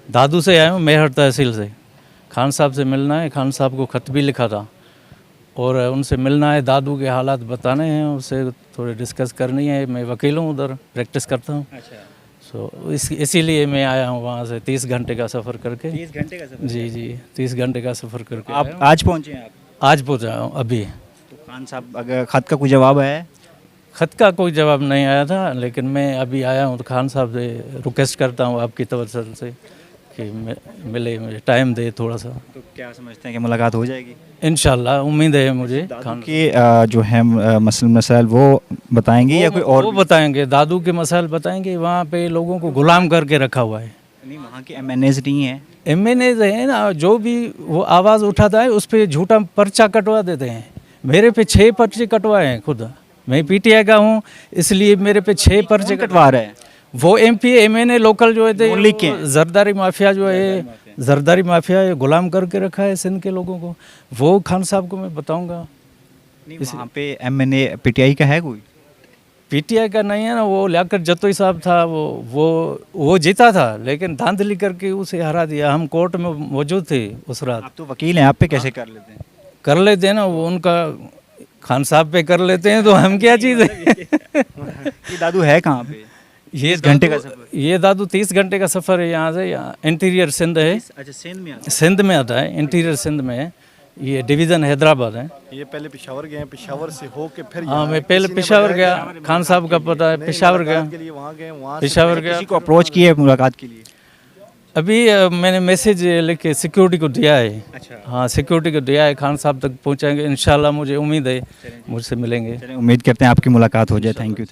दादू से आया हूँ, मेहर तहसील से। खान साहब से मिलना है, खान साहब को ख़त भी लिखा था और उनसे मिलना है, दादू के हालात बताने हैं, उससे थोड़े डिस्कस करनी है। मैं वकील हूँ, उधर प्रैक्टिस करता हूँ। सो इसीलिए मैं आया हूँ वहाँ से 30 घंटे का सफ़र करके। 30 घंटे का सफर? जी 30 घंटे का सफ़र करके आप आया हूँ। आज पहुँचे हैं? आप आज पहुँचा हूँ अभी। तो खान साहब अगर खत का कोई जवाब आया है? ख़त का कोई जवाब नहीं आया था, लेकिन मैं अभी आया हूँ तो खान साहब से रिक्वेस्ट करता हूँ आपकी तवज्जो से कि मिले, मुझे टाइम दे थोड़ा सा। तो क्या समझते हैं कि मुलाकात हो जाएगी? इंशाल्लाह उम्मीद है मुझे। दादू के जो है मसाइल वो बताएंगे या कोई और वो भी? बताएंगे, दादू के मसाइल बताएंगे। वहाँ पे लोगों को गुलाम करके रखा हुआ है। नहीं, वहाँ के MNAs नहीं है? MNA है ना, जो भी वो आवाज़ उठाता है उस पर झूठा पर्चा कटवा देते हैं। मेरे पे 6 पर्चे कटवाए हैं खुद। मैं PTI का हूँ, इसलिए मेरे पे 6 पर्चे कटवा रहे हैं? वो MP MNA लोकल जो है जरदारी माफिया जो है, जरदारी माफिया है, गुलाम करके रखा है सिंध के लोगों को। वो खान साहब को मैं बताऊंगा। नहीं, वहाँ पे MNA PTI का है कोई? PTI का नहीं है ना, वो लियाकत जतोई साहब था, वो जीता था, लेकिन धांधली करके उसे हरा दिया। हम कोर्ट में मौजूद थे उस रात। आप तो वकील हैं, आप पे कैसे कर लेते हैं? कर लेते हैं ना, वो उनका खान साहब पे कर लेते हैं तो हम क्या चीज़ है। ये दादू है कहाँ पे? ये 30 घंटे का सफर? ये दादू 30 घंटे का सफ़र है यहाँ से। यहाँ इंटीरियर सिंध है। अच्छा, सिंध में आता है? सिंध में आता है, इंटीरियर सिंध में है। ये डिवीज़न हैदराबाद है। ये पहले पेशावर गए हैं, पेशावर से होके फिर हाँ, यहाँ मैं आए। पहले किसी ने पेशावर बताया गया, कि खान साहब का पता है, नहीं, पेशावर गया, मुलाकात के लिए वहाँ गए, वहाँ से पेशावर गया। किसी को अप्रोच किया है मुलाकात के लिए? अभी मैंने मैसेज लिख के सिक्योरिटी को दिया है। अच्छा। हाँ, सिक्योरिटी को दिया है, खान साहब तक पहुँचाएंगे इंशाल्लाह। मुझे उम्मीद है मुझसे मिलेंगे। चलिए, उम्मीद करते हैं आपकी मुलाकात हो जाए। Thank you.